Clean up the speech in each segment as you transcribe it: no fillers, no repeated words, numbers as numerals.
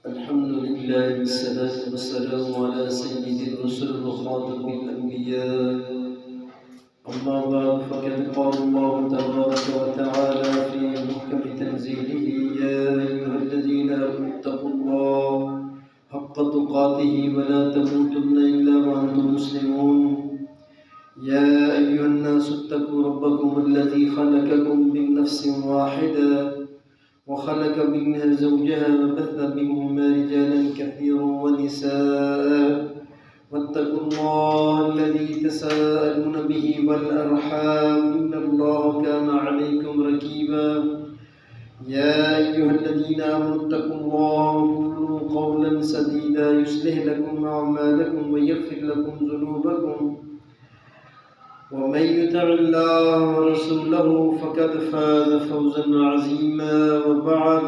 الحمد لله والصلاة والسلام على سيد الرسل وخاتم الأنبياء. أما بعد فقد قال الله تبارك وتعالى في محكم تنزيله: يا أيها الذين آمنوا اتقوا الله حق تقاته ولا تموتن إلا وأنتم مسلمون. يا أيها الناس اتقوا ربكم الذي خلقكم من نفس واحدة وخلق منها زوجها وبث منهما رجالا كثيرا ونساء واتقوا الله الذي تساءلون به والأرحام إن الله كان عليكم رقيبا. يا أيها الذين آمنوا اتقوا الله وقولوا قولا سديدا يصلح لكم أعمالكم ويغفر لكم ذنوبكم ومن يطع الله ورسوله فقد فاز فوزا عظيما. وبعد،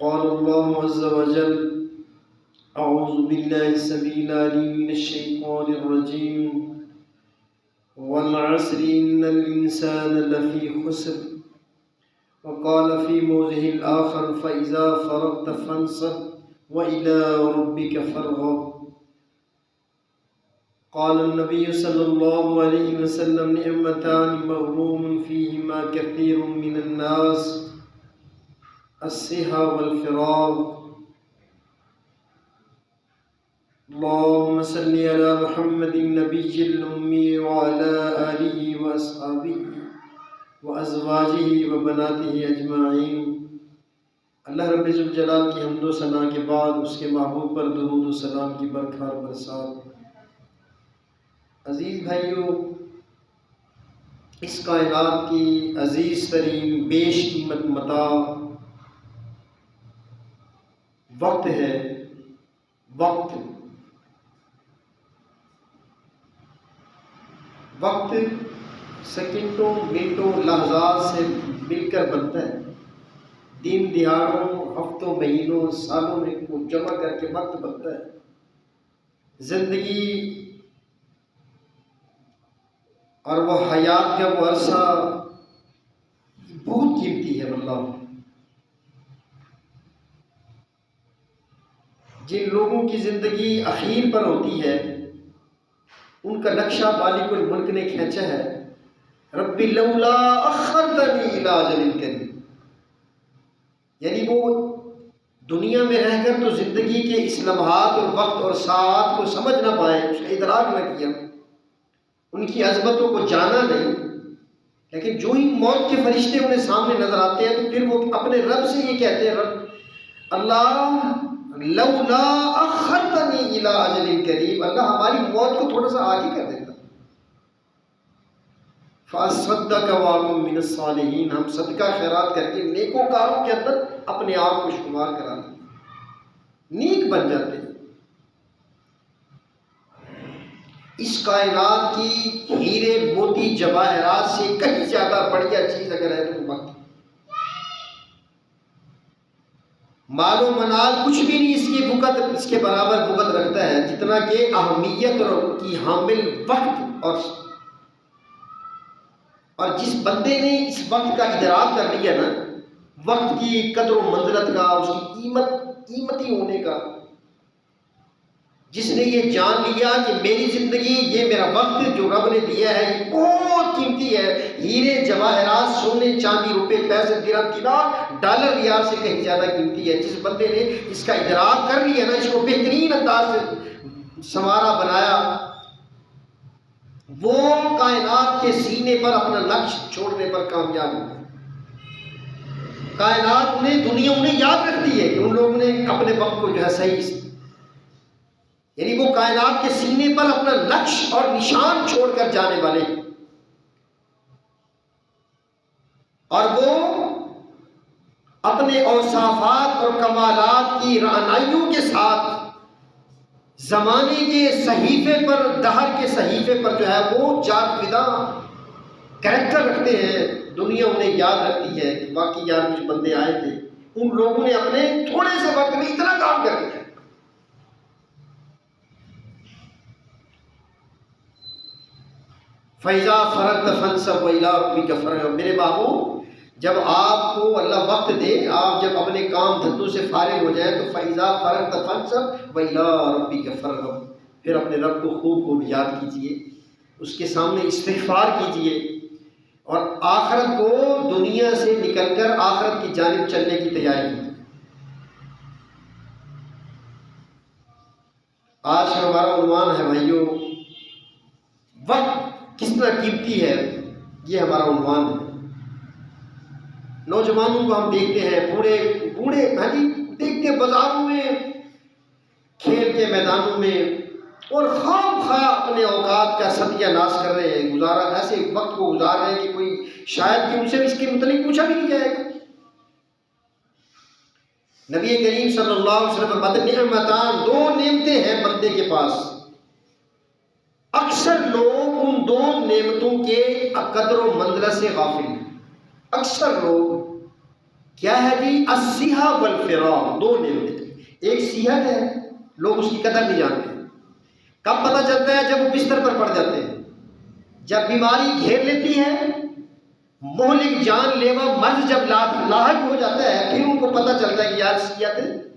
قال الله عز وجل: أعوذ بالله السميع العليم من الشيطان الرجيم: والعصر إن الإنسان لفي خسر. وقال في موضع الآخر: فإذا فرغت فانصب وإلى ربك فارغب. قال النبي صلى الله عليه وسلم: نعمتان مغبون فيهما كثير من الناس، الصحة والفراغ. اللهم صل على محمد النبي الأمي وعلى آله وأصحابه وأزواجه وبناته أجمعین۔ اللہ رب ذوالجلال کی حمد و ثنا کے بعد اس کے محبوب پر درود و سلام کی برکھار برسات۔ عزیز بھائیو، اس کائنات کی عزیز ترین بیش قیمت متاع وقت ہے۔ وقت سیکنڈوں، منٹوں، لحظات سے مل کر بنتا ہے۔ دن دہاڑوں، ہفتوں، مہینوں، سالوں میں کو جمع کر کے وقت بنتا ہے۔ زندگی اور وہ حیات کا وہ عرصہ بہت قیمتی ہے واللہ۔ جن لوگوں کی زندگی اخیر پر ہوتی ہے ان کا نقشہ مالک الملک نے کھینچا ہے: رب لولا اخرتنی الی اجل قریب۔ یعنی وہ دنیا میں رہ کر تو زندگی کے اس لمحات اور وقت اور ساعات کو سمجھ نہ پائے، اس کا ادراک نہ کیا، ان کی عظمتوں کو جانا نہیں، لیکن جو ہی موت کے فرشتے انہیں سامنے نظر آتے ہیں تو پھر وہ اپنے رب سے یہ کہتے ہیں: رب اللہ لولا اخرتنی الی اجل قریب، اللہ ہماری موت کو تھوڑا سا آگے کر دیتا، فاصدق واکن من الصالحین، ہم صدقہ خیرات کر کے نیکوکاروں کے اندر اپنے آپ کو شمار کرا لیں، نیک بن جاتے ہیں۔ اس کائنات کی ہیرے موتی جواہرات سے کہیں زیادہ بڑھیا چیز اگر ہے تو وقت۔ مال و منال کچھ بھی نہیں اس کے برابر بغت رکھتا ہے جتنا کہ اہمیت کی حامل وقت۔ اور جس بندے نے اس وقت کا ادراک کر لیا نا، وقت کی قدر و منزلت کا، اس کی قیمتی ہونے کا، جس نے یہ جان لیا کہ میری زندگی، یہ میرا وقت جو رب نے دیا ہے یہ بہت قیمتی ہے، ہیرے جواہرات، سونے چاندی، روپے پیسے درہم دینار ڈالر ریال سے کہیں زیادہ قیمتی ہے۔ جس بندے نے اس کا ادراک کر لیا نا، اس کو بہترین انداز سے سنوارا بنایا، وہ کائنات کے سینے پر اپنا نقش چھوڑنے پر کامیاب ہو گیا۔ کائنات دنیا انہیں یاد رکھتی ہے کہ ان لوگوں نے اپنے وقت کو جو ہے صحیح، یعنی وہ کائنات کے سینے پر اپنا نقش اور نشان چھوڑ کر جانے والے، اور وہ اپنے اوصافات اور کمالات کی رعنائیوں کے ساتھ زمانے کے صحیفے پر، دہر کے صحیفے پر جو ہے وہ جاگ فدا کریکٹر رکھتے ہیں۔ دنیا انہیں یاد رکھتی ہے کہ باقی یار کچھ بندے آئے تھے، ان لوگوں نے اپنے تھوڑے سے وقت میں اتنا کام کر دیا۔ فَإِذَا فَرَغْتَ فَانْصَبْ وَإِلَىٰ رَبِّكَ فَارْغَب۔ میرے بابو، جب آپ کو اللہ وقت دے، آپ جب اپنے کام دھندوں سے فارغ ہو جائیں تو فَإِذَا فَرَغْتَ فَانْصَبْ وَإِلَىٰ رَبِّكَ فَارْغَب، پھر اپنے رب کو خوب خوب یاد کیجئے، اس کے سامنے استغفار کیجئے، اور آخرت کو دنیا سے نکل کر آخرت کی جانب چلنے کی تیاری کیجئے۔ آج کا ہمارا عنوان ہے بھائیوں، وقت کس طرح قیمتی ہے، یہ ہمارا عنوان ہے۔ نوجوانوں کو ہم دیکھتے ہیں، بوڑھے دیکھتے ہیں بازاروں میں، کھیل کے میدانوں میں، اور خام خواہ اپنے اوقات کا صدیہ ناش کر رہے ہیں، گزارا ایسے وقت کو گزار رہے ہیں کہ کوئی شاید کہ ان سے اس کے متعلق پوچھا بھی نہیں جائے گا۔ نبی کریم صلی اللہ علیہ وسلم فرماتے ہیں نعمتان، دو نعمتیں ہیں بندے کے پاس، اکثر لوگ ان دو نعمتوں کے قدر و منزلت سے غافل ہیں۔ اکثر لوگ کیا ہے جی؟ الصحہ والفراغ، دو نعمتیں، ایک صحت ہے، لوگ اس کی قدر نہیں جانتے۔ کب پتہ چلتا ہے؟ جب وہ بستر پر پڑ جاتے ہیں، جب بیماری گھیر لیتی ہے، مہلک جان لیوا مرض جب لاحق ہو جاتا ہے، پھر ان کو پتہ چلتا ہے کہ یار صحت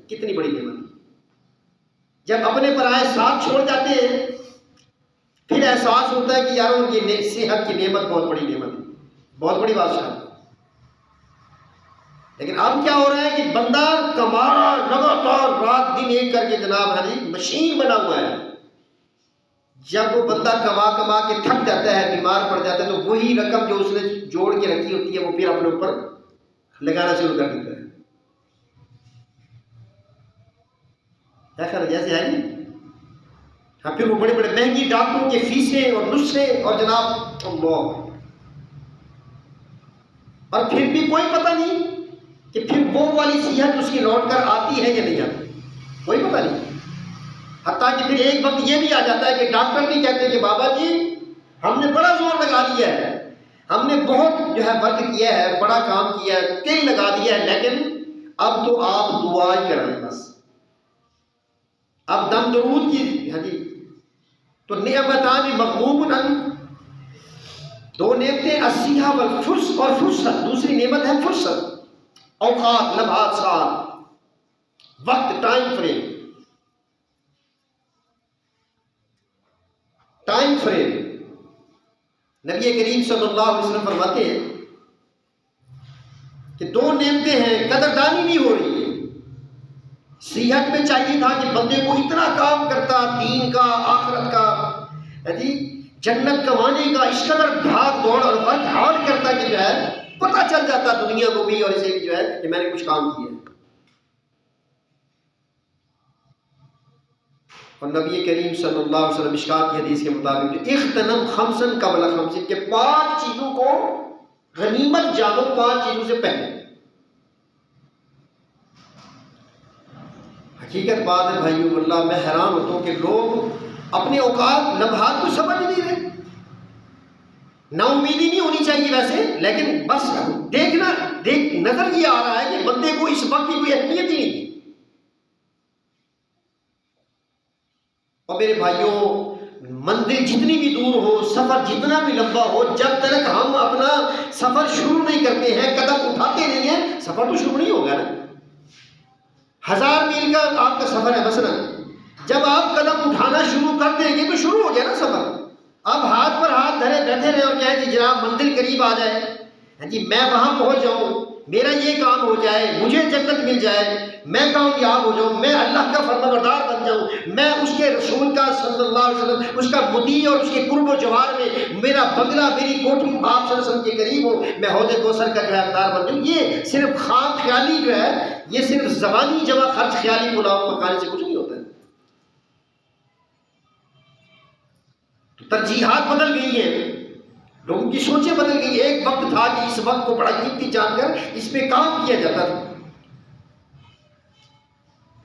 کتنی بڑی نعمت ہے۔ جب اپنے پرائے ساتھ چھوڑ جاتے ہیں، پھر احساس ہوتا ہے کہ یار ان کی صحت کی نعمت بہت بڑی نعمت ہے، بہت بڑی بادشاہ ہے۔ لیکن اب کیا ہو رہا ہے کہ بندہ کمارا لگاتار رات دن ایک کر کے جناب مشین بنا ہوا ہے، جب وہ بندہ کما کے تھک جاتا ہے، بیمار پڑ جاتا ہے، تو وہی رقم جو اس نے جوڑ کے رکھی ہوتی ہے وہ پھر اپنے اوپر لگانا شروع کر دیتا ہے۔ کیا خیال ہے؟ جیسے ہے نہیں، ہاں، پھر وہ بڑے بڑے مہنگی ڈاکٹروں کے فیسیں اور نسخے، اور جناب اللہ، اور پھر بھی کوئی پتہ نہیں کہ پھر وہ والی صحت اس کی لوٹ کر آتی ہے یا نہیں آتی، کوئی پتہ نہیں۔ حتیٰ کہ پھر ایک وقت یہ بھی آ جاتا ہے کہ ڈاکٹر بھی کہتے ہیں کہ بابا جی ہم نے بڑا زور لگا دیا ہے، ہم نے بہت ورک کیا ہے، بڑا کام کیا ہے، تل لگا دیا ہے، لیکن اب تو آپ دعا ہی کریں بس، اب دم درود کی تو نعمتان مغبون دو نعمتیں، الصحہ والفرصت، اور فرصت، دوسری نعمت ہے فرصت، اوقات، لمحات، ساعت، وقت، ٹائم فریم۔ نبی کریم صلی اللہ علیہ وسلم فرماتے ہیں کہ دو نعمتیں ہیں، قدردانی نہیں ہو رہی ہے۔ صحت میں چاہیے تھا کہ بندے کو اتنا کام کرتا، دین کا، آخرت کا، جنت کمانے کا، اس قدر بھاگ دوڑ اور ورک ہارڈ کرتا کہ جو ہے پتہ چل جاتا دنیا کو بھی اور اسے بھی جو ہے کہ میں نے کچھ کام کیا ہے۔ اور نبی کریم صلی اللہ علیہ وسلم مشکات کی حدیث کے مطابق اغتنم خمسا قبل خمس، کہ 5 چیزوں کو غنیمت جانو، 5 چیزوں سے پہلے۔ حقیقت بات ہے بھائیو، اللہ میں حیران ہوتا ہوں کہ لوگ اپنے اوقات، لمحات کو سمجھ نہیں رہے۔ نا امیدی نہیں ہونی چاہیے ویسے، لیکن بس نظر یہ آ رہا ہے کہ بندے کو اس وقت کی کوئی اہمیت ہی نہیں۔ اور میرے بھائیوں، منزل جتنی بھی دور ہو، سفر جتنا بھی لمبا ہو، جب تک ہم اپنا سفر شروع نہیں کرتے ہیں، قدم اٹھاتے نہیں ہیں، سفر تو شروع نہیں ہوگا نا۔ 1000 میل کا آپ کا سفر ہے مثلا، جب آپ قدم اٹھانا شروع کر دیں گے تو شروع ہو گیا نا سفر۔ اب ہاتھ پر ہاتھ دھرے بیٹھے رہے اور کہیں جی جناب منزل قریب آ جائے، جی میں وہاں پہنچ جاؤں، میرا یہ کام ہو جائے، مجھے جنت مل جائے، میں کامیاب ہو جاؤں، میں اللہ کا فرمانبردار بن جاؤں، میں اس کے رسول کا صلی اللہ علیہ وسلم اس کا مطیع اور اس کے قرب و جوار میں میرا بنگلہ، میری کوٹھی آپ صلی اللہ علیہ وسلم کے قریب ہو، میں حوض کوثر کا جو ہے حقدار بن جاؤں۔ یہ صرف خام خیالی جو ہے، یہ صرف زبانی جمع خرچ خیالی پلاؤ پکانے سے کچھ نہیں ہوتا ہے۔ ترجیحات بدل گئی ہیں، لوگوں کی سوچیں بدل گئی۔ ایک وقت تھا کہ اس وقت کو بڑا قیمتی جان کر اس پہ کام کیا جاتا تھا،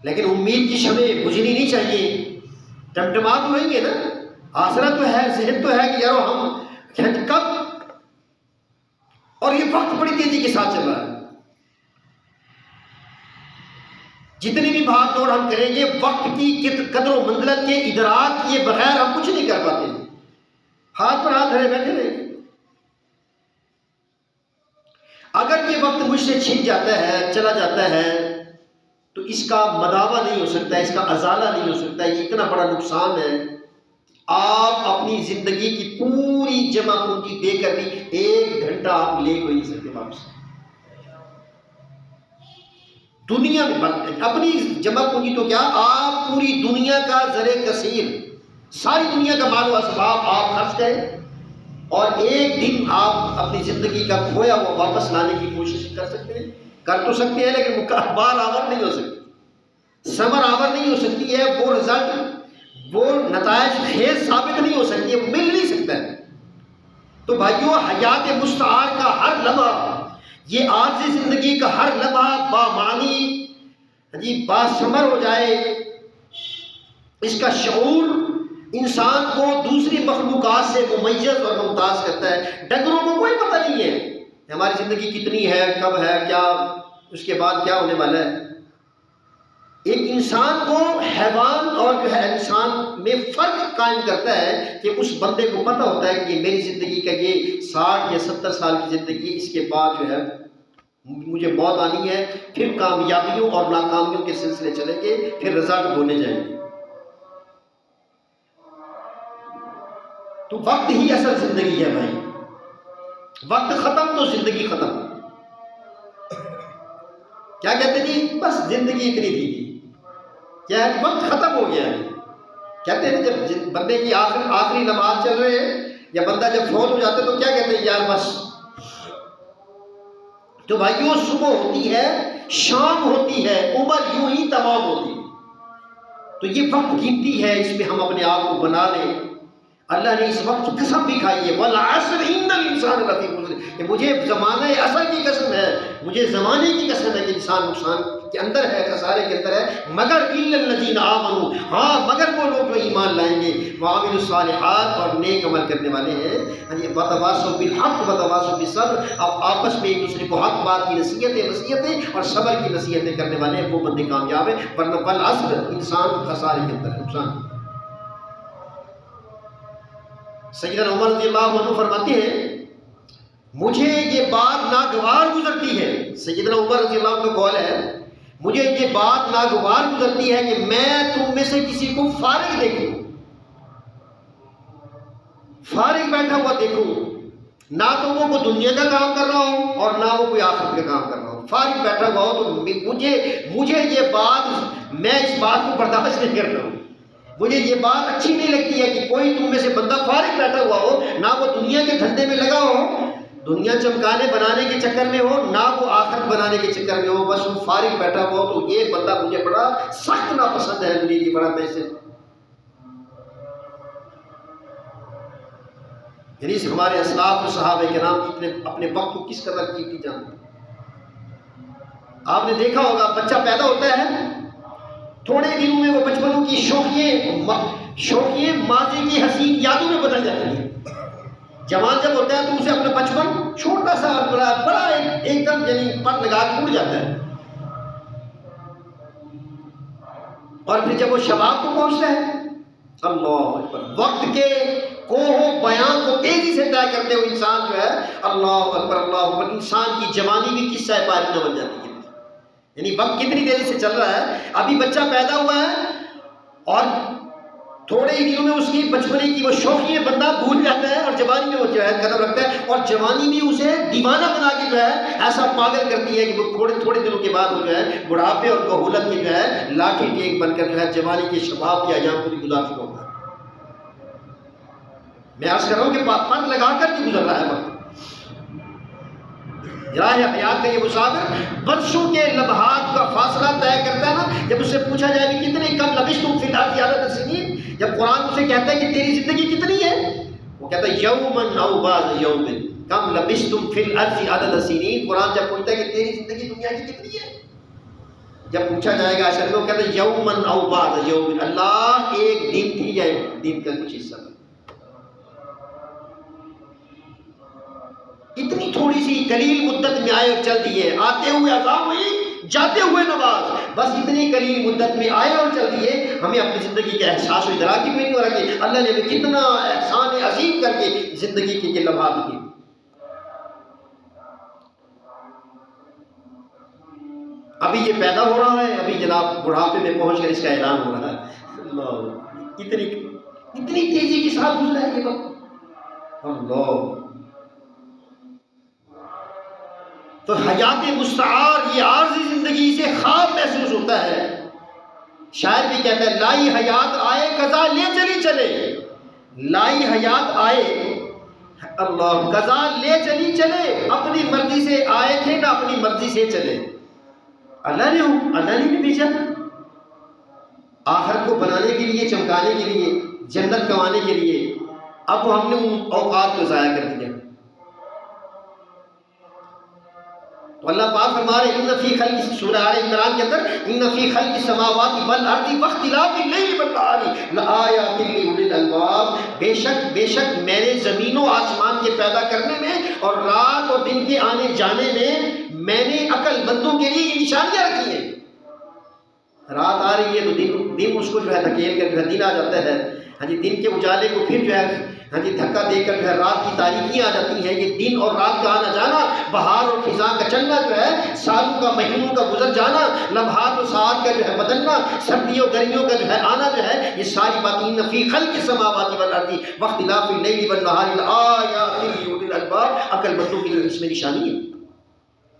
لیکن امید کی شمعیں بجھنی نہیں چاہیے۔ ٹمٹما تو رہی ہے نا، آسرا تو ہے، ذہن تو ہے کہ یارو ہم کب، اور یہ وقت بڑی تیزی کے ساتھ چل رہا ہے۔ جتنی بھی بھاگ دوڑ ہم کریں گے، وقت کی قدر و منزلت کے ادراک کیے بغیر ہم کچھ نہیں کر پاتے ہیں، ہاتھ پر ہاتھ دھرے بیٹھے رہیں گے۔ اگر یہ وقت مجھ سے چھن جاتا ہے، چلا جاتا ہے، تو اس کا مداوع نہیں ہو سکتا، اس کا ازالہ نہیں ہو سکتا. یہ اتنا بڑا نقصان ہے. آپ اپنی زندگی کی پوری جمع پونجی دے کر بھی 1 گھنٹہ آپ لے کوئی نہیں سکتے واپس. دنیا میں اپنی جمع پونجی تو کیا، آپ پوری دنیا کا زر کثیر، ساری دنیا کا مال و اسباب آپ خرچ کریں اور 1 دن آپ اپنی زندگی کا کھویا ہوا واپس لانے کی کوشش کر سکتے ہیں. کر تو سکتے ہیں لیکن بار آور نہیں ہو سکتی، ثمر آور نہیں ہو سکتی ہے. وہ رزلٹ، وہ نتائج خیز ثابت نہیں ہو سکتی ہے، مل نہیں سکتا ہے. تو بھائیو، حیات مستعار کا ہر لمحہ، یہ عارضی زندگی کا ہر لمحہ بامعنی باثمر ہو جائے. اس کا شعور انسان کو دوسری مخلوقات سے ممیز اور ممتاز کرتا ہے. ڈنگروں کو کوئی پتہ نہیں ہے ہماری زندگی کتنی ہے، کب ہے، کیا اس کے بعد کیا ہونے والا ہے. ایک انسان کو حیوان اور جو ہے انسان میں فرق قائم کرتا ہے کہ اس بندے کو پتہ ہوتا ہے کہ یہ میری زندگی کا یہ 60 یا 70 سال کی زندگی، اس کے بعد جو ہے مجھے موت آنی ہے. پھر کامیابیوں اور ناکامیوں کے سلسلے چلیں گے، پھر رزلٹ بولے جائیں گے. تو وقت ہی اصل زندگی ہے بھائی. وقت ختم تو زندگی ختم. کیا کہتے جی، بس زندگی اتنی تھی، کیا ہے وقت ختم ہو گیا ہے. کہتے ہیں جب بندے کی آخری لمحات چل رہے ہیں یا بندہ جب فوت ہو جاتا ہے تو کیا کہتے ہیں، یار بس. تو بھائیو، صبح ہوتی ہے، شام ہوتی ہے، عمر یوں ہی تمام ہوتی ہے. تو یہ وقت قیمتی ہے، اس میں ہم اپنے آپ کو بنا لیں. اللہ نے اس وقت کی قسم بھی کھائی ہے، وَالْعَصْرِ إِنَّ الْإِنسَانَ لَفِي خُسْرٍ، کہ مجھے زمانہ عصر کی قسم ہے، مجھے زمانے کی قسم ہے کہ انسان نقصان کے اندر ہے، خسارے کے اندر ہے. مگر إِلَّا الَّذِينَ آمَنُوا، ہاں مگر وہ لوگ جو ایمان لائیں گے، وَعَمِلُوا الصَّالِحَاتِ، اور نیک عمل کرنے والے ہیں. وَتَوَاصَوْا بِالْحَقِّ وَتَوَاصَوْا بِالصَّبْرِ، اب آپس میں ایک دوسرے کو حق بات کی نصیحتیں اور صبر کی نصیحتیں کرنے والے ہیں، وہ بندے کامیاب ہیں. ورنہ وَالْعَصْرِ، انسان خسارے کے اندر ہے، نقصان. سیدنا عمر رضی اللہ عنہ فرماتے ہیں، مجھے یہ بات ناگوار گزرتی ہے. سیدنا عمر رضی اللہ عنہ کا قول ہے، مجھے یہ بات ناگوار گزرتی ہے کہ میں تم میں سے کسی کو فارغ دیکھوں، فارغ بیٹھا ہوا دیکھوں، نہ تو وہ کوئی دنیا کا کام کر رہا ہو اور نہ وہ کوئی آخرت کا کام کر رہا ہو. فارغ بیٹھا ہوا ہو تو مجھے یہ بات، میں اس بات کو برداشت نہیں کرتا ہوں. مجھے یہ بات اچھی نہیں لگتی ہے کہ کوئی تم میں سے بندہ فارغ بیٹھا ہوا ہو، نہ وہ دنیا کے دھندے میں لگا ہو، دنیا چمکانے بنانے کے چکر میں ہو، نہ وہ آخرت بنانے کے چکر میں ہو، بس وہ فارغ بیٹھا ہوا ہو. تو یہ بندہ مجھے بڑا سخت ناپسند ہے، مجھے یہ بڑا پیسے. یعنی ہمارے اسلاف و صحابہ کرام اپنے وقت کو کس قدر قیمتی جانتے ہیں. آپ نے دیکھا ہوگا بچہ پیدا ہوتا ہے، تھوڑے دنوں میں وہ بچپنوں کی شوقیے ماضی کی حسین یادوں میں بدل جاتی ہیں. جوان جب ہوتا ہے تو اسے اپنا بچپن چھوٹا سا بڑا ایک دم یعنی پت لگا کے اڑ جاتا ہے. اور پھر جب وہ شباب کو پہنچتا ہے، اللہ اکبر، وقت کے کوہ بیان کو تیزی سے طے کرتے ہوئے انسان جو ہے، اللہ اکبر اللہ اکبر، انسان کی جوانی بھی قصہ پاری نہ بن جاتی ہے. یعنی وقت کتنی تیزی سے چل رہا ہے. ابھی بچہ پیدا ہوا ہے اور تھوڑے ہی دنوں میں اس کی بچپنے کی وہ شوقیے بندہ بھول جاتا ہے اور جوانی میں وہ جو ہے قدم رکھتا ہے. اور جوانی بھی اسے دیوانہ بنا کے جو ہے ایسا پاگل کرتی ہے کہ وہ تھوڑے دنوں کے بعد وہ جو ہے بڑھاپے اور کہولت کی جو ہے لاٹھی ٹیک بن کر جو ہے جوانی کے شباب کے ایام کو بھی گزار چکا ہوتا ہے. میں عرض کر رہا ہوں کہ پت لگا کر بھی گزر رہا ہے وقت. راہ حیات کا یہ مسافر برسوں کے لمحات کا فاصلہ طے کرتا ہے نا. جب اس سے پوچھا جائے کہ کتنے کم لبثتم فی الارض عدد السنین، جب قرآن اسے کہتا ہے کہ تیری زندگی کتنی ہے، وہ کہتا ہے یومن او بعض یوم کم لبثتم فی الارض عدد السنین. قرآن جب پوچھتا ہے کہ تیری زندگی دنیا کی کتنی ہے، جب پوچھا جائے گا اشر میں، وہ کہتا ہے یومن او بعض یوم، اللہ ایک دن تھی یا ایک دن کا کچھ حصہ. اتنی تھوڑی سی قلیل مدت میں آئے اور چل دیے، آتے ہوئے عذاب ہوئی، جاتے ہوئے نواز. بس اتنی قلیل مدت میں آئے اور چل دیے، ہمیں اپنی زندگی کا احساس و ادراک بھی نہیں ہو رہا کہ اللہ نے ہمیں کتنا احسان عظیم کر کے زندگی کے یہ لمحات دیے. ابھی یہ پیدا ہو رہا ہے، ابھی جناب بڑھاپے میں پہنچ کر اس کا اعلان ہو رہا ہے۔ اللہ، اتنی تیزی کے ساتھ گزرا ہے یہ وقت۔ اللہ، تو حیات مستعار، یہ عارضی زندگی سے خواب محسوس ہوتا ہے۔ شاعر بھی کہتا ہے لائی حیات آئے قضا لے چلی چلے، لائی حیات آئے اللہ قضا لے چلی چلے، اپنی مرضی سے آئے تھے نہ اپنی مرضی سے چلے۔ اللہ نے بھی بھیجا تھا آخر کو بنانے کے لیے، چمکانے کے لیے، جنت کمانے کے لیے، اب ہم نے ان اوقات کو ضائع کر دیا۔ تو اللہ پاک فرما رہے ان فی خلق، سورہ آل عمران کے اندر ان فی خلق السماوات والارض واختلاف اللیل والنہار لآیات لأولی الالباب، بے شک میں نے زمین و آسمان کے پیدا کرنے میں اور رات اور دن کے آنے جانے میں نے عقل مندوں کے لیے یہ نشانیاں رکھی ہیں۔ رات آ رہی ہے تو دن اس کو جو ہے دھکیل کر جو ہے دن آ جاتا ہے، ہاں جی، دن کے اجالے کو پھر جو ہے ہاں جی دھکا دے کر جو ہے رات کی تاریکیاں آ جاتی ہیں۔ یہ دن اور رات کا آنا جانا، بہار اور خزاں کا چلنا جو ہے، سالوں کا مہینوں کا گزر جانا، لمحات و ساعات کا جو ہے بدلنا، سردیوں گرمیوں کا جو ہے آنا جو ہے، یہ ساری باتیں ان فی خلق السماوات والارض واختلاف اللیل والنہار لآیات لأولی الالباب، عقل مندوں کے لیے اس میں نشانی ہے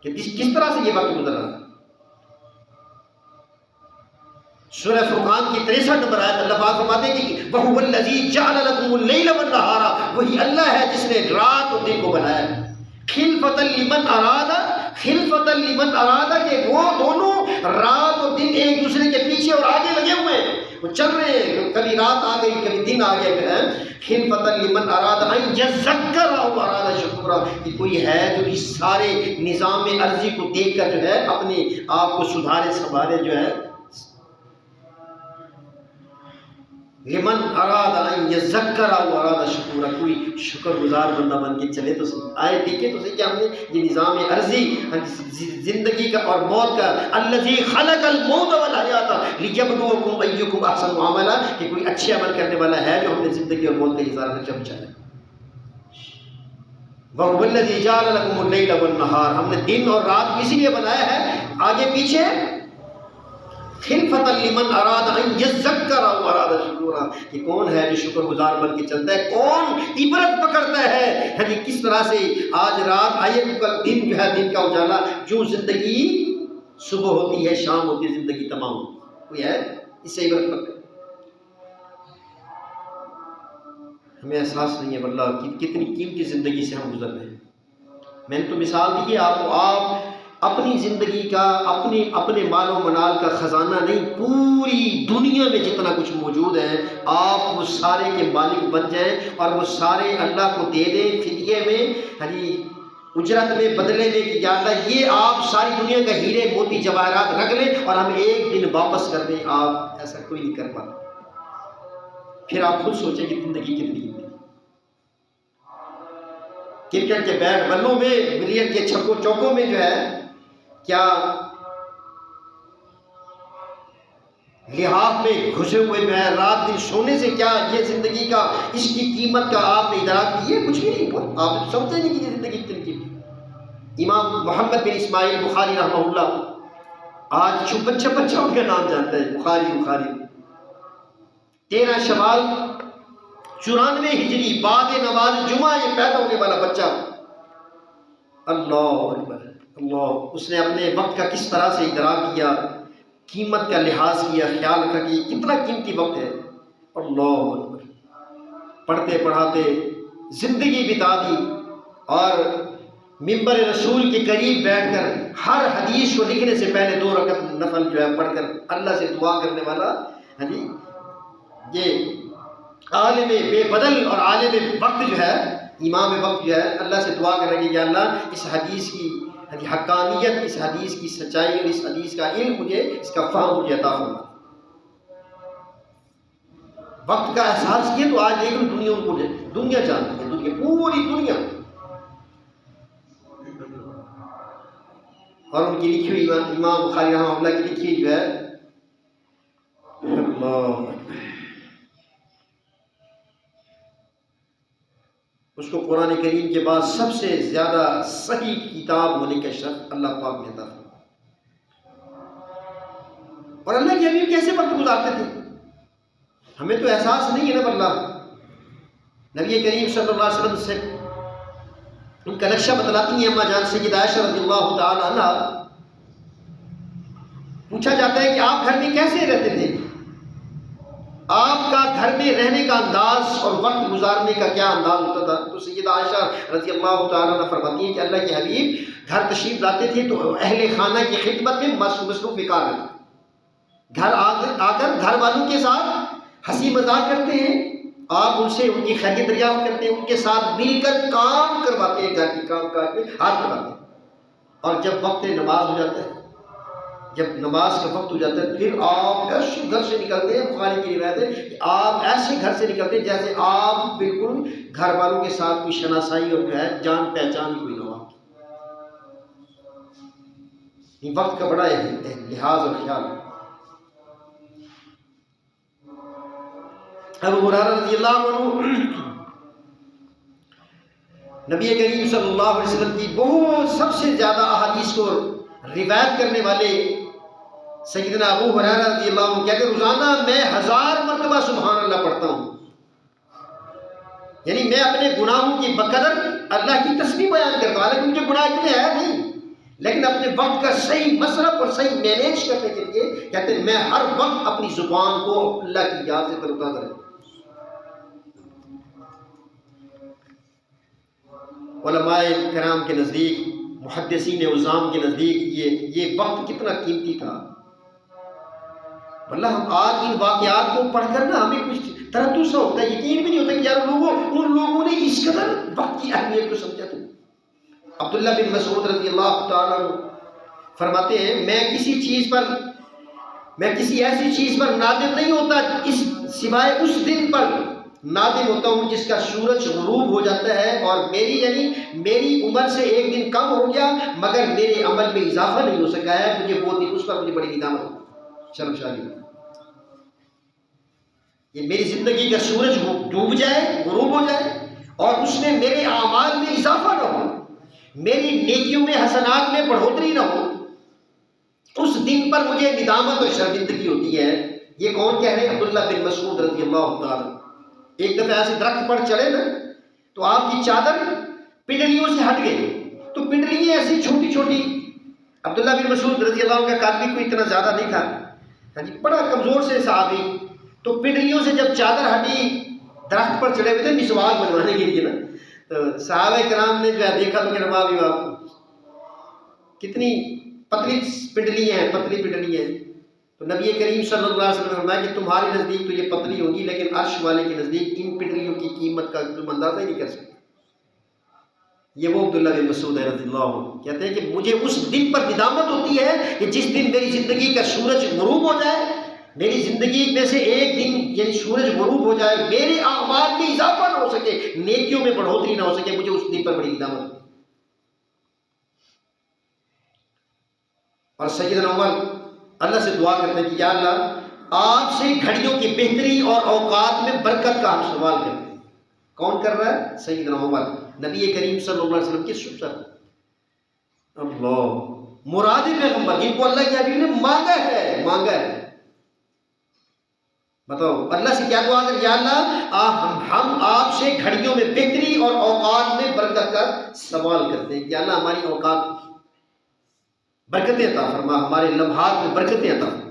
کہ کس طرح سے یہ وقت گزر رہا ہے۔ سورہ فرقان کی 63 نمبر آیت اللہ پاک فرماتے ہیں کہ وَهُوَ الَّذِي جَعَلَ لَكُمُ اللَّيْلَ وَالنَّهَارَ، وہی اللہ ہے جس نے رات اور دن کو بنایا ہے، خِلْفَةً لِمَنْ أَرَادَ، کہ وہ دونوں رات اور دن ایک دوسرے کے پیچھے اور آگے لگے ہوئے ہیں، وہ چل رہے ہیں، کبھی رات آ گئی کبھی دن آ گیا ہے۔ خِلْفَةً لِمَنْ أَرَادَ أَنْ يَذَّكَّرَ أَوْ أَرَادَ شُكُورًا، کہ کوئی ہے جو اس سارے نظام ارضی کو دیکھ کر جو ہے اپنے آپ کو سدھارے سنبھالے جو ہے، لمن اراد ان یذکر او اراد شکورا، کوئی شکر گزار بندہ بن کے چلے تو صحیح۔ آئے دیکھے تو صحیح کہ ہم نے یہ نظام عرضی زندگی کا اور موت کا، الذی خلق الموت والحیات لیبلوکم ایکم احسن عملا، کہ کوئی اچھے عمل کرنے والا ہے جو ہم نے زندگی اور موت کا اظہار کر چاہے۔ وَهُوَ الَّذِي جَعَلَ لَكُمُ اللَّيْلَ وَالنَّهَارَ، ہم نے دن اور رات کو اسی لیے بنایا ہے، آگے پیچھے خِلْفَةً لِمَنْ أَرَادَ أَنْ يَذَّكَّرَ أَوْ أَرَادَ شُكُورًا، کہ کون ہے جو شکر گزار بن کے چلتا ہے، کون عبرت پکڑتا ہے، یعنی کس طرح سے آج رات آئے تو کل دن جو ہے، دن کا اجالا، جو زندگی صبح ہوتی ہے شام ہوتی ہے، زندگی تمام ہوتی ہے، کوئی ہے اس سے عبرت پکڑ؟ ہمیں احساس نہیں ہے واللہ کتنی قیمتی زندگی سے ہم گزر رہے ہیں۔ میں نے تو مثال دی ہے آپ کو، آپ اپنی زندگی کا، اپنے مال و منال کا خزانہ نہیں، پوری دنیا میں جتنا کچھ موجود ہے آپ وہ سارے کے مالک بن جائیں اور وہ سارے اللہ کو دے دیں فدیے میں، یعنی اجرت میں، بدلے میں، کہ یا اللہ یہ آپ ساری دنیا کا ہیرے موتی جواہرات رکھ لیں اور ہم ایک دن واپس کر دیں، آپ ایسا کوئی نہیں کر پاتا۔ پھر آپ خود سوچیں کہ زندگی کتنی ہے۔ کرکٹ کے بیٹ بلوں میں، بلیئرڈ کے چھکوں چوکوں میں جو ہے کیا لحاف میں گھسے ہوئے جو ہے رات دن سونے سے کیا یہ زندگی کا، اس کی قیمت کا آپ نے ادراک کی ہے؟ کچھ بھی نہیں ہوا، آپ سمجھتے نہیں کہ یہ زندگی کتنی قیمتی۔ امام محمد بن اسماعیل بخاری رحمہ اللہ، آج بچہ ان کا نام جانتا ہے، بخاری 13 شوال 94 ہجری بعد نماز جمعہ یہ پیدا ہونے والا بچہ، اللہ اکبر اللہ، اس نے اپنے وقت کا کس طرح سے ادراک کیا، قیمت کا لحاظ کیا، خیال رکھا کہ یہ کتنا قیمتی وقت ہے، اللہ اکبر، پڑھتے پڑھاتے زندگی بتا دی، اور منبر رسول کے قریب بیٹھ کر ہر حدیث کو لکھنے سے پہلے 2 رکعت نفل جو ہے پڑھ کر اللہ سے دعا کرنے والا، یہ عالم بے بدل اور عالم وقت جو ہے، امام وقت جو ہے، اللہ سے دعا کر رہے کہ یا اللہ اس حدیث کی حقانیت، اس حدیث کی سچائی اور اس حدیث کا علم مجھے، اس کا فہم مجھے عطا فرما۔ وقت کا احساس کیا تو آج دیکھ لو دنیا کو دنیا جانتی ہے، دنیا، پوری دنیا، اور ان کی لکھی ہوئی امام بخاری رحمہ اللہ کی لکھی جو ہے، اللہ اس کو قرآن کریم کے بعد سب سے زیادہ صحیح کتاب ہونے کا شرف اللہ پاک نے عطا فرمایا۔ اور اللہ کے حبیب کیسے وقت گزارتے تھے؟ ہمیں تو احساس نہیں ہے نا واللہ. نبی کریم صلی اللہ علیہ وسلم سے ان کا نقشہ بتلاتی ہیں اماں جان سیدہ عائشہ رضی اللہ تعالی عنہ. پوچھا جاتا ہے کہ آپ گھر میں کیسے رہتے تھے؟ آپ کا گھر میں رہنے کا انداز اور وقت گزارنے کا کیا انداز ہوتا تھا؟ تو سیدہ عائشہ رضی اللہ تعالیٰ عنہ فرماتی ہیں کہ اللہ کے حبیب گھر تشریف لاتے تھے تو اہل خانہ کی خدمت میں مصروف کار رہتے. گھر آ کر گھر والوں کے ساتھ ہنسی مذاق کرتے ہیں، آپ ان سے ان کی خیریت دریافت کرتے ہیں، ان کے ساتھ مل کر کام کرواتے ہیں، گھر کی کام کاج میں ہاتھ بٹاتے ہیں. اور جب وقت نماز ہو جاتا ہے، جب نماز کا وقت ہو جاتا ہے، پھر آپ ایسے گھر سے نکلتے ہیں. بخاری کی روایت ہے کہ آپ ایسے گھر سے نکلتے ہیں جیسے آپ بالکل گھر والوں کے ساتھ کوئی شناسائی اور جو ہے جان پہچان کوئی نہ ہو. یہ وقت کا بڑا لحاظ اور خیال ہے. ابو ہریرہ رضی اللہ عنہ نبی کریم صلی اللہ علیہ وسلم کی بہت سب سے زیادہ احادیث کو روایت کرنے والے سیدنا ابو ہریرہ رضی اللہ عنہ کہتے ہیں روزانہ میں 1000 مرتبہ سبحان اللہ پڑھتا ہوں. یعنی میں اپنے گناہوں کی بقدر اللہ کی تسبیح بیان کرتا ہوں، حالانکہ مجھے گناہ اتنے ہیں نہیں، لیکن اپنے وقت کا صحیح مصرف اور صحیح مینیج کرنے کے لیے کہتے ہیں میں ہر وقت اپنی زبان کو اللہ کی یاد سے تروتازہ رکھتا ہوں. علماء کرام کے نزدیک، محدثین عظام کے نزدیک یہ وقت کتنا قیمتی تھا. واللہ ہم آج ان واقعات کو پڑھ کر نا ہمیں کچھ تردد سا ہوتا ہے، یقین بھی نہیں ہوتا کہ یار ان لوگوں نے اس قدر وقت کی اہمیت کو سمجھا تھا. عبداللہ بن مسعود رضی اللہ تعالیٰ عنہ فرماتے ہیں میں کسی ایسی چیز پر نادم نہیں ہوتا سوائے اس دن پر نادم ہوتا ہوں جس کا سورج غروب ہو جاتا ہے اور میری عمر سے ایک دن کم ہو گیا مگر میرے عمل میں اضافہ نہیں ہو سکا ہے. مجھے وہ دن اس پر مجھے بڑی ندامت شرمساری. یہ میری زندگی کا سورج ڈوب جائے، غروب ہو جائے اور اس میں میرے اعمال میں اضافہ نہ ہو، میری نیکیوں میں حسنات میں بڑھوتری نہ ہو، اس دن پر مجھے ندامت اور شرمندگی ہوتی ہے. یہ کون کہہ رہے ہیں؟ عبداللہ بن مسعود رضی اللہ تعالیٰ. ایک دفعہ ایسے درخت پر چڑھے نا تو آپ کی چادر پنڈلیوں سے ہٹ گئی، تو پنڈلیاں ایسی چھوٹی چھوٹی. عبداللہ بن مسعود رضی اللہ عنہ کا قد بھی کوئی اتنا زیادہ نہیں تھا، بڑا کمزور سے صحابی. تو پنڈلیوں سے جب چادر ہٹی، درخت پر چڑھے ہوئے تھے مسواک بنوانے کے لیے نا، تو صحابہ کرام نے جو ہے دیکھا تو کہ نبی آپ کتنی پتلی پنڈلی ہیں، پتلی پنڈلی ہیں. تو نبی کریم صلی اللہ علیہ وسلم نے فرمایا کہ تمہارے نزدیک تو یہ پتلی ہوگی لیکن عرش والے کے نزدیک ان پنڈلیوں کی قیمت کا تم اندازہ ہی نہیں کر سکتے. یہ وہ عبداللہ بن مسعود رضی اللہ عنہ کہتے ہیں کہ مجھے اس دن پر ندامت ہوتی ہے کہ جس دن میری زندگی کا سورج غروب ہو جائے، میری زندگی میں سے ایک دن یعنی سورج غروب ہو جائے، میرے اعمال میں اضافہ نہ ہو سکے، نیکیوں میں بڑھوتری نہ ہو سکے، مجھے اس دن پر بڑی ندامت ہوتی ہے. اور سیدنا عمر اللہ سے دعا کرتے ہیں کہ یا اللہ آپ سے گھڑیوں کی بہتری اور اوقات میں برکت کا ہم سوال کرتے ہیں. کون کر رہا ہے؟ سیدنا عمر، نبی کریم صلی اللہ علیہ وسلم کے سسر. اللہ مراد پیغمبر جن کو اللہ کے حبیب نے مانگا ہے. بتاؤ اللہ سے کیا دعا کر، یا اللہ ہم آپ سے گھڑیوں میں بہتری اور اوقات میں برکت کا سوال کرتے ہیں کہ اللہ ہماری اوقات برکتیں عطا فرما، ہمارے لمحات میں برکتیں عطا فرما.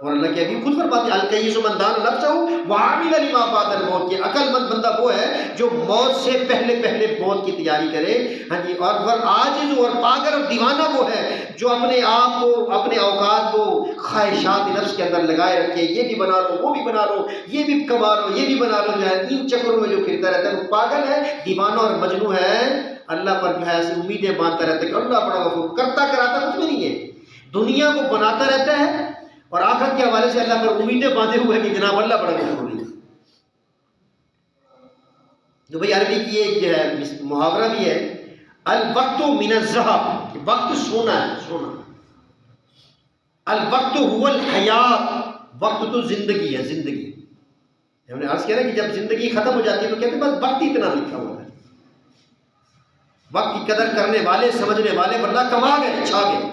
اور اللہ کے حبیب خود فرماتے ہیں الکیس من دان نفسہ وعمل لما بعد الموت، کہ عقل مند بندہ وہ ہے جو موت سے پہلے موت کی تیاری کرے. ہاں جی، اور عاجز اور پاگل اور دیوانہ وہ ہے جو اپنے آپ کو اپنے اوقات کو خواہشات نفس کے اندر لگائے رکھے، یہ بھی بنا لو، وہ بھی بنا لو، یہ بھی کما لو، یہ بھی بنا لو، جو ہے ان چکروں میں جو پھرتا رہتا ہے وہ پاگل ہے، دیوانہ اور مجنون ہے. اللہ پر جو ہے ایسی امیدیں باندھتا رہتا ہے کہ اللہ بڑا غفور، کرتا کراتا کچھ بھی نہیں ہے، دنیا کو بناتا رہتا ہے اور آخرت کے حوالے سے اللہ پر امیدیں باندھے ہوئے کہ جناب اللہ بڑا غفور ہے. جو بھائی عربی کی ایک جو ہے محاورہ بھی ہے، الوقت من الذهب، وقت سونا ہے، سونا. الوقت هو الحیات، وقت تو زندگی ہے، زندگی. ہم نے عرض کیا نا کہ جب زندگی ختم ہو جاتی ہے تو کہتے ہیں بس وقت اتنا لکھا ہوا ہے. وقت کی قدر کرنے والے، سمجھنے والے ورنہ کما گئے، چھا گئے.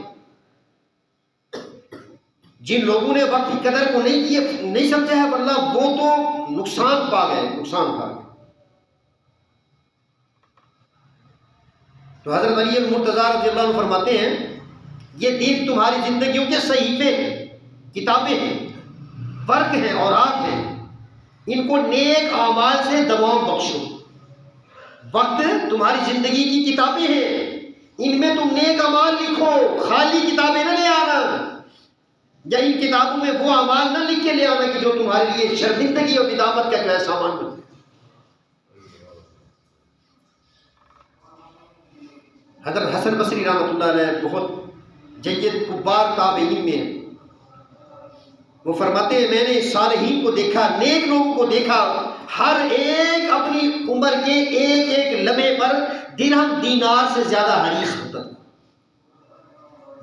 جن لوگوں نے وقت کی قدر کو نہیں سمجھا ہے واللہ وہ تو نقصان پا گئے، نقصان پا گئے۔ تو حضرت علی المرتضیٰ رضی اللہ عنہ فرماتے ہیں یہ دین تمہاری زندگیوں کے صحیفے ہیں، کتابیں ہیں، ورق ہیں اور آگ ہیں، ان کو نیک اعمال سے دوام بخشو۔ وقت تمہاری زندگی کی کتابیں ہیں، ان میں تم نیک اعمال لکھو، خالی کتابیں نہ لے آنا، یا ان کتابوں میں وہ اعمال نہ لکھ کے لے آنا کہ جو تمہارے لیے شرمندگی اور ندامت کا جو ہے سامان بنے۔ حضرت حسن بصری رحمۃ اللہ علیہ بہت جید کبار تابعین میں ہیں، وہ فرماتے ہیں میں نے صالحین کو دیکھا، نیک لوگوں کو دیکھا، ہر ایک اپنی عمر کے ایک ایک لمحے پر درہم دینار سے زیادہ حریص ہوتا تھا۔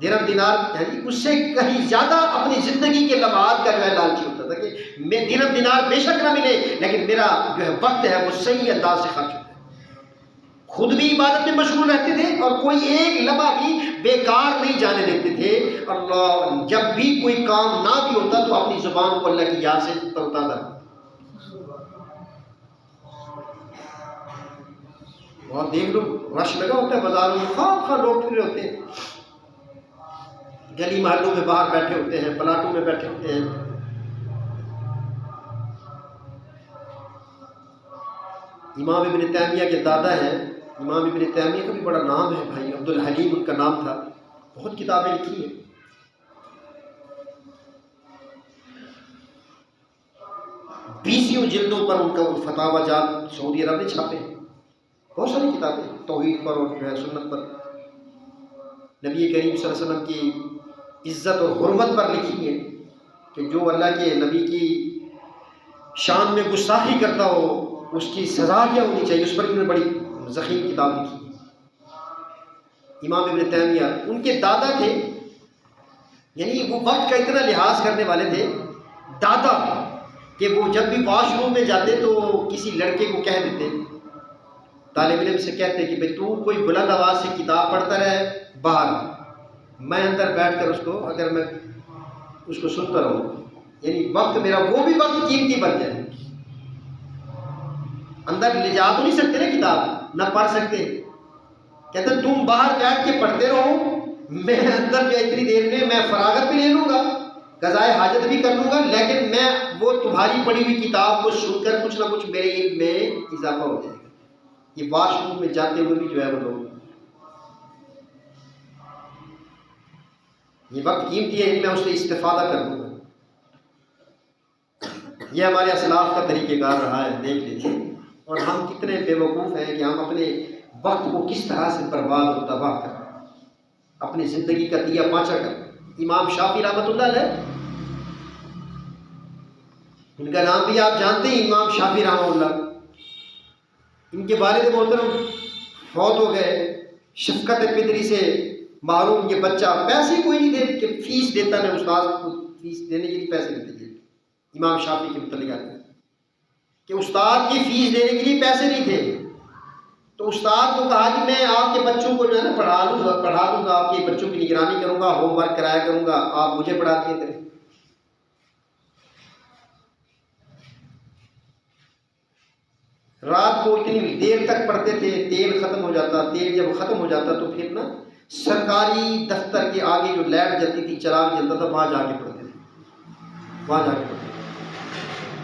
درہم دینار یعنی اس سے کہیں زیادہ اپنی زندگی کے لمحات کا جو ہے لالچی ہوتا تھا کہ میں درہم دینار بے شک نہ ملے لیکن میرا جو ہے وقت ہے وہ صحیح انداز سے خرچ ہوتا ہے۔ خود بھی عبادت میں مشغول رہتے تھے اور کوئی ایک لمحہ بھی بیکار نہیں جانے دیتے تھے۔ اللہ جب بھی کوئی کام نہ بھی ہوتا تو اپنی زبان کو اللہ کی یاد سے ترتا تھا۔ اور دیکھ لو رش لگا ہوتا ہے بازاروں میں، خواہ لوگ پھر ہوتے ہیں، گلی محلوں میں باہر بیٹھے ہوتے ہیں، پلاٹوں میں بیٹھے ہوتے ہیں۔ امام ابن تیمیہ کے دادا ہیں، امام ابن تیمیہ کا بھی بڑا نام ہے بھائی، عبد الحلیم ان کا نام تھا، بہت کتابیں لکھی ہیں۔ 20 جلدوں پر ان کا فتاوی جات سعودی عرب نے چھاپے ہیں، بہت ساری کتابیں توحید پر اور جو ہے سنت پر، نبی کریم صلی اللہ علیہ وسلم کی عزت اور حرمت پر لکھی ہیں کہ جو اللہ کے نبی کی شان میں گستاخی کرتا ہو اس کی سزا کیا ہونی چاہیے، اس پر انہوں نے بڑی ضخیم کتاب لکھی ہے۔ امام ابن تیمیہ ان کے دادا تھے، یعنی وہ وقت کا اتنا لحاظ کرنے والے تھے دادا کہ وہ جب بھی واش روم میں جاتے تو کسی لڑکے کو کہہ دیتے، طالب علم سے کہتے کہ بھئی تو کوئی بلند آواز سے کتاب پڑھتا رہے باہر، میں اندر بیٹھ کر میں اس کو سنتا رہوں، یعنی وقت میرا وہ بھی وقت قیمتی بن جائے۔ اندر لے جا تو نہیں سکتے نا کتاب، نہ پڑھ سکتے، کہتے تم باہر بیٹھ کے پڑھتے رہو، میں اندر جو اتنی دیر میں فراغت بھی لے لوں گا، قضائے حاجت بھی کر لوں گا، لیکن میں وہ تمہاری پڑھی ہوئی کتاب کو سن کر کچھ نہ کچھ میرے علم میں اضافہ ہو جائے گا۔ یہ واش روم میں جاتے ہوئے بھی جو ہے وہ لوگ، یہ وقت قیمتی ہے، میں اس سے استفادہ کر لوں گا۔ یہ ہمارے اسلاف کا طریقہ کار رہا ہے، دیکھ لیجیے، اور ہم کتنے بے وقوف ہیں کہ ہم اپنے وقت کو کس طرح سے برباد اور تباہ کر رہے ہیں، اپنی زندگی کا دیا پانچا کر رہے ہیں۔ امام شافعی رحمۃ اللہ علیہ، ان کا نام بھی آپ جانتے ہیں، امام شافعی رحمۃ اللہ، ان کے والد محترم فوت ہو گئے، شفقت پدری سے محروم یہ بچہ، پیسے کوئی نہیں دے کہ فیس دیتا ہے، استاد کو فیس دینے کے لیے پیسے نہیں دیتے۔ امام شافعی کے متعلق آتے ہیں کہ استاد کی فیس دینے کے لیے پیسے نہیں تھے، تو استاد کو کہا کہ میں آپ کے بچوں کو جو ہے نا پڑھا دوں گا، آپ کے بچوں کی نگرانی کروں گا، ہوم ورک کرایا کروں گا، آپ مجھے پڑھا دیا کریں۔ رات کو اتنی دیر تک پڑھتے تھے، تیل ختم ہو جاتا، تیل جب ختم ہو جاتا تو پھر نا سرکاری دفتر کے آگے جو لائٹ جلتی تھی، چراغ جلتا تھا، وہاں جا کے پڑھتے تھے، وہاں جا کے پڑھتے تھے۔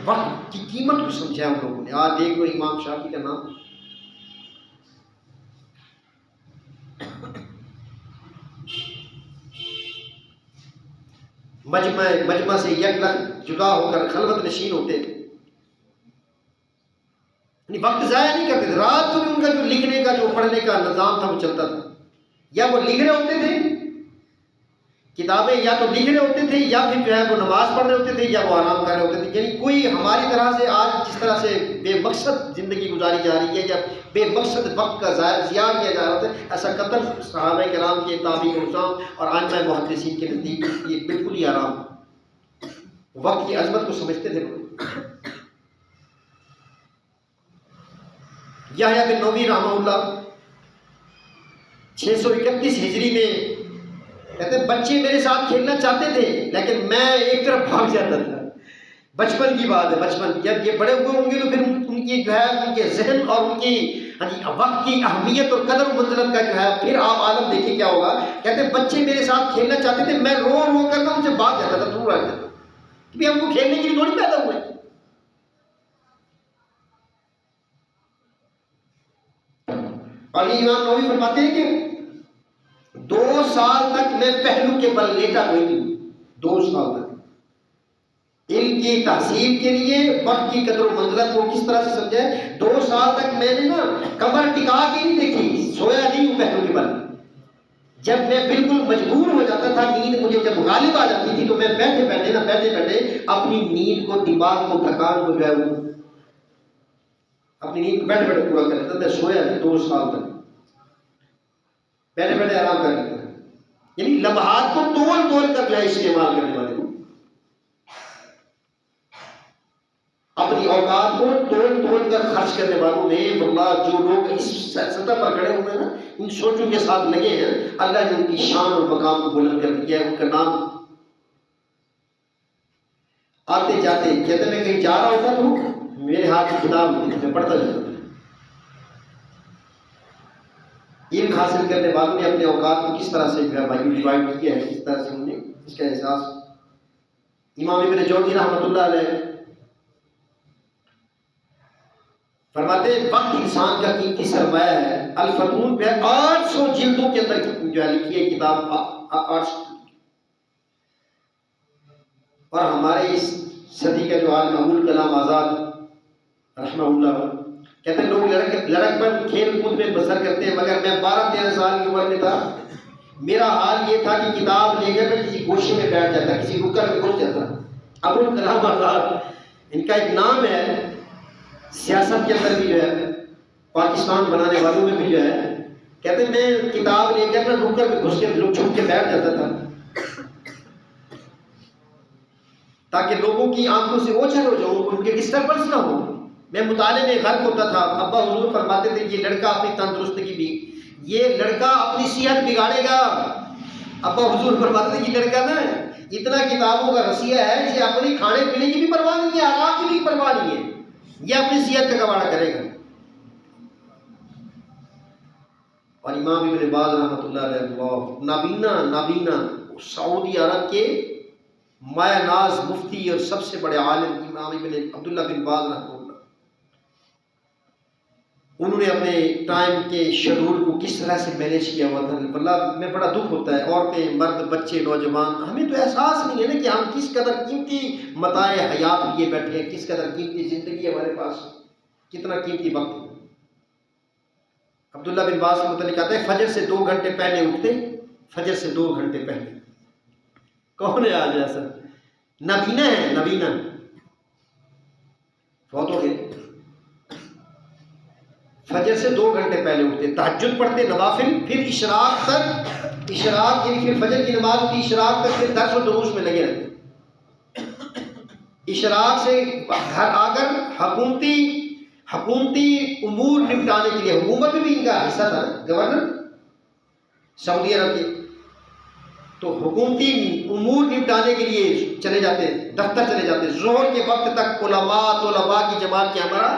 وقت کی قیمت کو سمجھا ہم لوگوں نے۔ آج دیکھ لو امام شافعی کا نام، مجمع سے یک لخت جدا ہو کر خلوت نشین ہوتے تھے، وقت ضائع نہیں کرتے تھے۔ رات کو بھی ان کا جو لکھنے کا جو پڑھنے کا نظام تھا وہ چلتا تھا، یا وہ لکھ رہے ہوتے تھے کتابیں، یا تو لکھ رہے ہوتے تھے، یا پھر جو ہے وہ نماز پڑھ رہے ہوتے تھے، یا وہ آرام کر رہے ہوتے تھے۔ یعنی کوئی ہماری طرح سے آج جس طرح سے بے مقصد زندگی گزاری جا رہی ہے یا بے مقصد وقت کا ضیاع کیا جا رہا ہے، ایسا قطر صحابہ کرام کے تابعین الرام اور ائمہ محدثین کے نزدیک یہ بالکل ہی آرام، وقت کی عظمت کو سمجھتے تھے۔ یحییٰ بن نووی رحمہ اللہ 631 ہجری میں کہتے ہیں بچے میرے ساتھ کھیلنا چاہتے تھے لیکن میں ایک طرف بھاگ جاتا تھا. بچپن کی بات ہے، بچپن جب یہ بڑے ہوئے ہوں گے تو پھر ان کی جو ہے ان کے ذہن اور ان کی وقت کی اہمیت اور قدر و منزلت کا جو ہے پھر آپ عالم دیکھیں کیا ہوگا. کہتے ہیں بچے میرے ساتھ کھیلنا چاہتے تھے، میں رو رو کر ان سے بھاگ جاتا تھا، دور رہ جاتا تھا، کہ ہم کو کھیلنے کے لیے تھوڑی پیدا ہوئے. اور یہ امام نووی فرماتے ہیں کہ 2 سال تک میں پہلو کے بل لیٹا کوئی نہیں. 2 سال تک علم کی تحصیل کے لیے وقت کی قدر و منزلت کو کس طرح سے سمجھے. 2 سال تک میں نے نا کمر ٹکا کے نہیں دیکھی، سویا نہیں ہوں پہلو کے بل. جب میں بالکل مجبور ہو جاتا تھا، نیند مجھے جب غالب آ جاتی تھی تو میں بیٹھے بیٹھے اپنی نیند کو، دماغ کو، تھکان کو جو ہے وہ اپنی نیند کو بیٹھے بیٹھے پورا کر لیتا تھا. سویا نہیں 2 سال تک، بیٹھے بیٹھے آرام کر لیتا. یعنی لمحات کو تول کر جو ہے استعمال کرنے والے، اپنی اوقات کو تول کر خرچ کرنے والوں میں واللہ جو لوگ اس سطح پر کھڑے ہوئے ہیں نا، ان سوچوں کے ساتھ لگے ہیں، اللہ نے ان کی شان اور مقام کو بلند کر دیا ہے. ان کا نام آتے جاتے کہتے میں کہیں جا رہا ہوتا تو میرے ہاتھ کی کتاب ہوتی تھی، میں پڑھتا جاتا تھا. علم حاصل کرنے والوں نے اپنے اوقات کو کس طرح سے ڈیوائڈ کیا ہے، کس طرح سے انہوں نے اس کا احساس. امام ابن جوزی رحمۃ اللہ علیہ فرماتے ہیں وقت انسان کا قیمتی سرمایہ ہے. الفتون پہ 800 جلدوں کے اندر جو ہے لکھی ہے کتاب 800. اور ہمارے اس صدی کا جو عالم ابو الکلام آزاد رحمہ اللہ کہتے ہیں لوگ لڑک پر کھیل کود میں بسر کرتے ہیں، مگر میں 12-13 سال کی عمر میں تھا، میرا حال یہ تھا کہ کتاب لے کر میں کسی گوشے میں بیٹھ جاتا، کسی رکر میں گھس جاتا. ابو الکلام آزاد ان کا ایک نام ہے، سیاست کے اندر بھی جو ہے، پاکستان بنانے والوں میں بھی جو ہے. کہتے ہیں میں کتاب لے کر میں رکر میں گھس کے چھپ کے بیٹھ جاتا تھا تاکہ لوگوں کی آنکھوں سے اوجھل ہو جاؤں، ان کے ڈسٹربنس نہ ہو. میں مطالعے میں غرق ہوتا تھا. ابا حضور فرماتے تھے یہ لڑکا اپنی تندرستگی بھی، یہ لڑکا اپنی صحت بگاڑے گا. ابا حضور فرماتے تھے یہ لڑکا نا اتنا کتابوں کا رسیہ ہے، یہ اپنی کھانے پینے کی بھی پرواہ نہیں ہے، آرام کی بھی پرواہ نہیں ہے، یہ اپنی صحت کا کباڑہ کرے گا. اور امام ابن باز رحمۃ اللہ علیہ نابینا سعودی عرب کے مایہ ناز مفتی اور سب سے بڑے عالم امام ابن عبداللہ بن باز رحمۃ اللہ، انہوں نے اپنے ٹائم کے شیڈول کو کس طرح سے مینیج کیا ہوا تھا. اللہ میں بڑا دکھ ہوتا ہے، عورتیں، مرد، بچے، نوجوان، ہمیں تو احساس نہیں ہے نا کہ ہم کس قدر قیمتی متاع حیات لیے بیٹھے ہیں، کس قدر قیمتی زندگی ہمارے پاس، کتنا قیمتی وقت. عبداللہ بن باز کے متعلق آتا ہے فجر سے 2 گھنٹے پہلے اٹھتے، فجر سے 2 گھنٹے پہلے. کون ہے آج ایسا؟ نبینا ہے، نبینا بہت ہو گئے. فجر سے 2 گھنٹے پہلے اٹھتے، تہجد پڑھتے، نوافل، پھر اشراق تک، اشراق یعنی پھر فجر کی نماز کی اشراق تک پھر درس و دروس میں لگے رہتے. اشراق سے گھر آ کر حکومتی امور نپٹانے کے لیے، حکومت میں بھی ان کا حصہ تھا، گورنر سعودی عرب کے، تو حکومتی امور نپٹانے کے لیے چلے جاتے، دفتر چلے جاتے. ظہر کے وقت تک علماء طلباء کی جماعت کے ہمارا